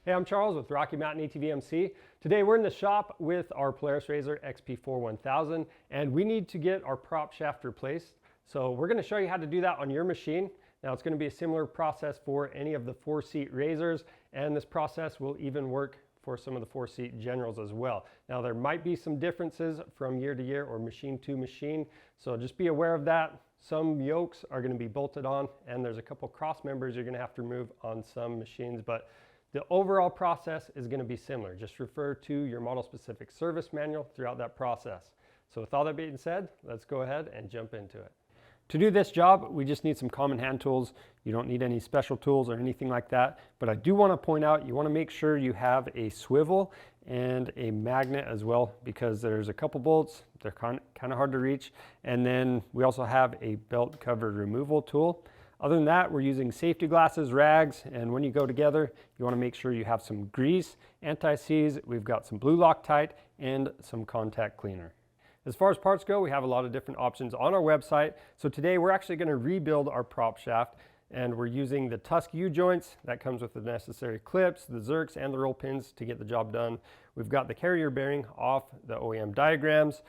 Hey, I'm Charles with Rocky Mountain ATV-MC. Today we're in the shop with our Polaris RZR XP 1000 and we need to get our prop shaft replaced. So we're going to show you how to do that on your machine. Now it's going to be a similar process for any of the 4-seat RZRs, and this process will even work for some of the 4-seat Generals as well. Now there might be some differences from year to year or machine to machine, so just be aware of that. Some yokes are going to be bolted on, and there's a couple cross members you're going to have to remove on some machines, but the overall process is going to be similar. Just refer to your model specific service manual throughout that process. So with all that being said, let's go ahead and jump into it. To do this job, we just need some common hand tools. You don't need any special tools or anything like that, but I do want to point out, you want to make sure you have a swivel and a magnet as well, because there's a couple bolts, they're kind of hard to reach, and then we also have a belt cover removal tool. Other than that, we're using safety glasses, rags, and when you go together, you want to make sure you have some grease, anti-seize, we've got some blue Loctite, and some contact cleaner. As far as parts go, we have a lot of different options on our website. So today we're actually going to rebuild our prop shaft, and we're using the Tusk U-joints. That comes with the necessary clips, the zerks, and the roll pins to get the job done. We've got the carrier bearing off the OEM diagrams,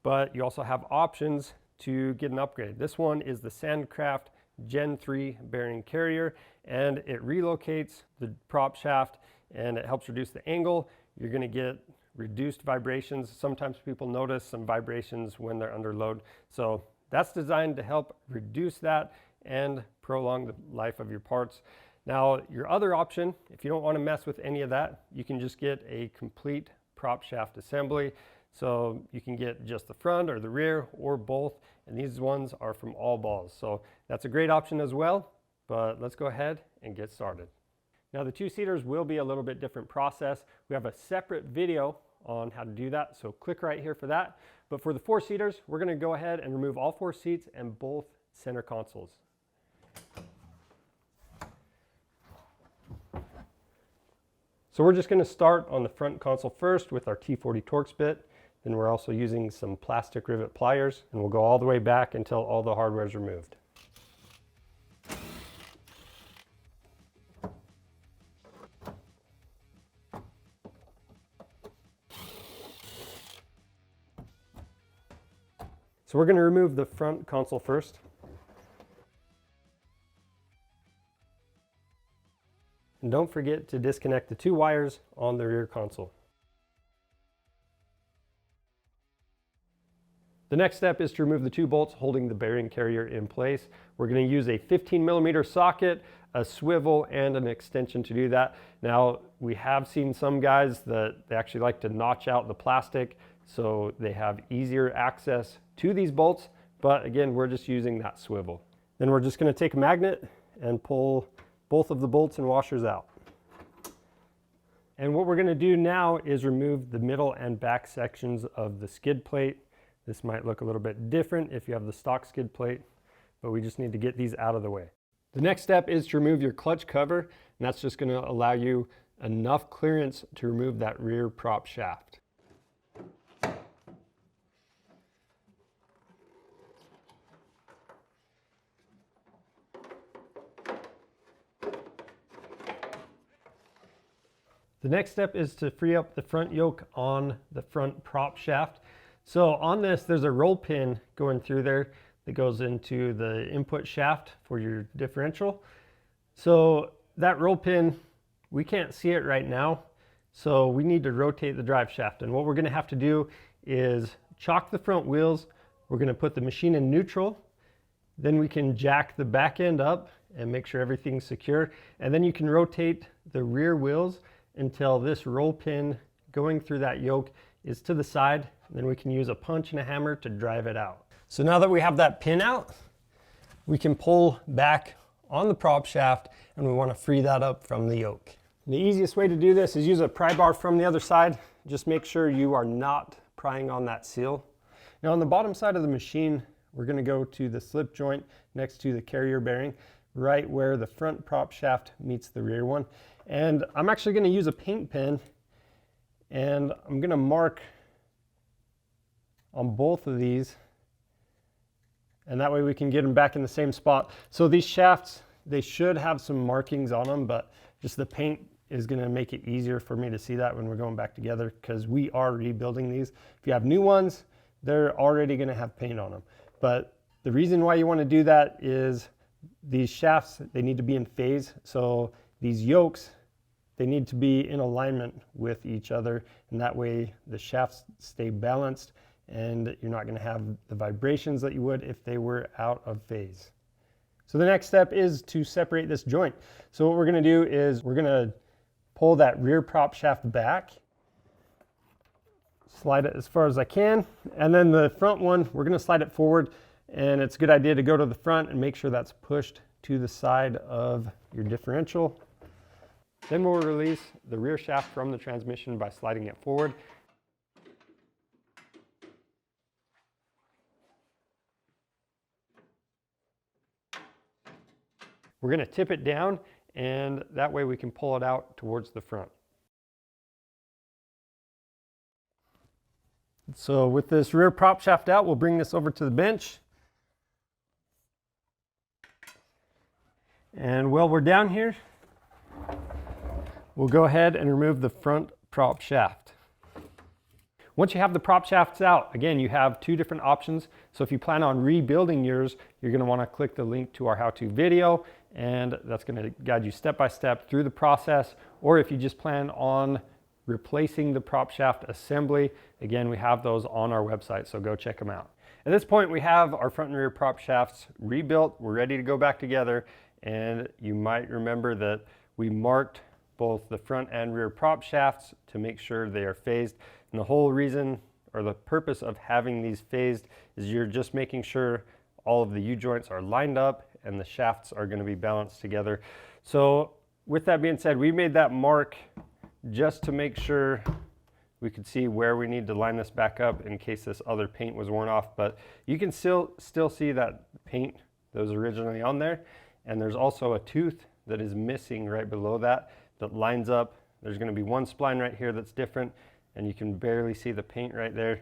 but you also have options to get an upgrade. This one is the Sandcraft Gen 3 bearing carrier, and it relocates the prop shaft and it helps reduce the angle. You're going to get reduced vibrations. Sometimes people notice some vibrations when they're under load. So that's designed to help reduce that and prolong the life of your parts. Now, your other option, if you don't want to mess with any of that, you can just get a complete prop shaft assembly. So you can get just the front or the rear or both, and these ones are from All Balls. So that's a great option as well, but let's go ahead and get started. Now the 2-seaters will be a little bit different process. We have a separate video on how to do that, so click right here for that. But for the 4-seaters, we're going to go ahead and remove all 4 seats and both center consoles. So we're just going to start on the front console first with our T40 Torx bit. Then we're also using some plastic rivet pliers, and we'll go all the way back until all the hardware is removed. So we're going to remove the front console first. And don't forget to disconnect the 2 wires on the rear console. The next step is to remove the 2 bolts holding the bearing carrier in place. We're going to use a 15mm socket, a swivel, and an extension to do that. Now, we have seen some guys that they actually like to notch out the plastic so they have easier access to these bolts, but again, we're just using that swivel. Then we're just going to take a magnet and pull both of the bolts and washers out. And what we're going to do now is remove the middle and back sections of the skid plate. This might look a little bit different if you have the stock skid plate, but we just need to get these out of the way. The next step is to remove your clutch cover, and that's just going to allow you enough clearance to remove that rear prop shaft. The next step is to free up the front yoke on the front prop shaft. So on this, there's a roll pin going through there that goes into the input shaft for your differential. So that roll pin, we can't see it right now, so we need to rotate the drive shaft. And what we're going to have to do is chock the front wheels. We're going to put the machine in neutral. Then we can jack the back end up and make sure everything's secure. And then you can rotate the rear wheels until this roll pin going through that yoke is to the side. Then we can use a punch and a hammer to drive it out. So now that we have that pin out, we can pull back on the prop shaft, and we want to free that up from the yoke. The easiest way to do this is use a pry bar from the other side. Just make sure you are not prying on that seal. Now on the bottom side of the machine, we're going to go to the slip joint next to the carrier bearing, right where the front prop shaft meets the rear one. And I'm actually going to use a paint pen, and I'm going to mark on both of these, and that way we can get them back in the same spot. So these shafts, they should have some markings on them, but just the paint is going to make it easier for me to see that when we're going back together, because we are rebuilding these. If you have new ones, they're already going to have paint on them. But the reason why you want to do that is these shafts, they need to be in phase. So these yokes, they need to be in alignment with each other, and that way the shafts stay balanced and you're not going to have the vibrations that you would if they were out of phase. So the next step is to separate this joint. So what we're going to do is we're going to pull that rear prop shaft back, slide it as far as I can, and then the front one, we're going to slide it forward, and it's a good idea to go to the front and make sure that's pushed to the side of your differential. Then we'll release the rear shaft from the transmission by sliding it forward. We're going to tip it down, and that way we can pull it out towards the front. So with this rear prop shaft out, we'll bring this over to the bench. And while we're down here, we'll go ahead and remove the front prop shaft. Once you have the prop shafts out, again, you have two different options. So if you plan on rebuilding yours, you're going to want to click the link to our how-to video, and that's going to guide you step by step through the process. Or if you just plan on replacing the prop shaft assembly, again, we have those on our website, so go check them out. At this point, we have our front and rear prop shafts rebuilt. We're ready to go back together, and you might remember that we marked both the front and rear prop shafts to make sure they are phased. And the whole reason, or the purpose of having these phased, is you're just making sure all of the U-joints are lined up and the shafts are going to be balanced together. So with that being said, we made that mark just to make sure we could see where we need to line this back up in case this other paint was worn off. But you can still see that paint that was originally on there. And there's also a tooth that is missing right below that lines up. There's going to be one spline right here that's different, and you can barely see the paint right there.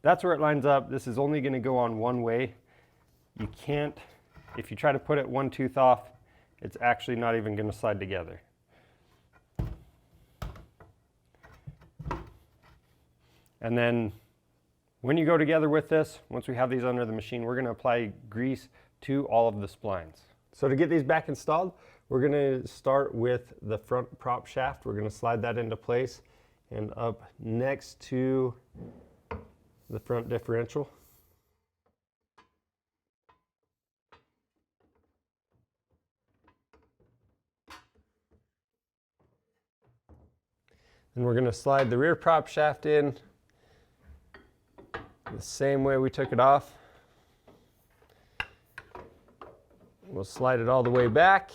That's where it lines up. This is only going to go on one way. You can't, if you try to put it one tooth off, it's actually not even going to slide together. And then when you go together with this, once we have these under the machine, we're going to apply grease to all of the splines. So to get these back installed, we're going to start with the front prop shaft. We're going to slide that into place and up next to the front differential. And we're going to slide the rear prop shaft in the same way we took it off. We'll slide it all the way back.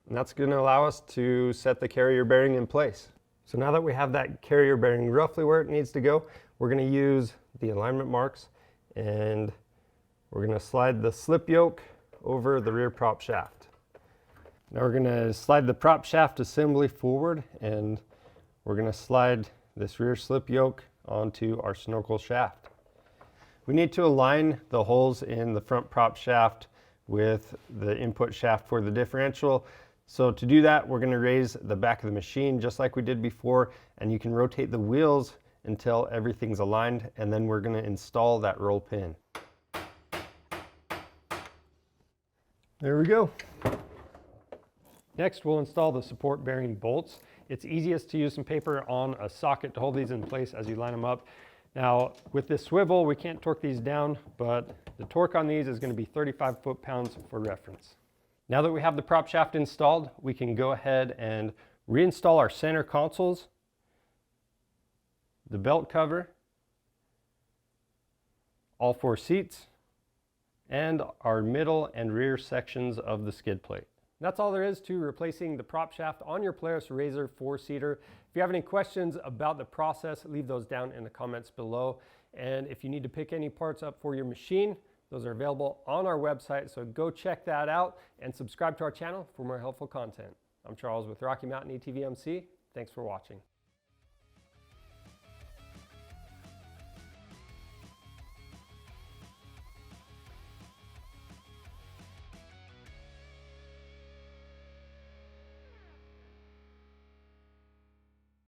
And that's going to allow us to set the carrier bearing in place. So now that we have that carrier bearing roughly where it needs to go, we're going to use the alignment marks, and we're going to slide the slip yoke over the rear prop shaft. Now we're going to slide the prop shaft assembly forward, and we're going to slide this rear slip yoke onto our snorkel shaft. We need to align the holes in the front prop shaft with the input shaft for the differential. So to do that, we're going to raise the back of the machine just like we did before, and you can rotate the wheels until everything's aligned, and then we're going to install that roll pin. There we go. Next, we'll install the support bearing bolts. It's easiest to use some paper on a socket to hold these in place as you line them up. Now, with this swivel, we can't torque these down, but the torque on these is going to be 35 foot-pounds for reference. Now that we have the prop shaft installed, we can go ahead and reinstall our center consoles, the belt cover, all 4 seats, and our middle and rear sections of the skid plate. That's all there is to replacing the prop shaft on your Polaris RZR 4-seater. If you have any questions about the process, leave those down in the comments below. And if you need to pick any parts up for your machine, those are available on our website, so go check that out and subscribe to our channel for more helpful content. I'm Charles with Rocky Mountain ETVMC. Thanks for watching.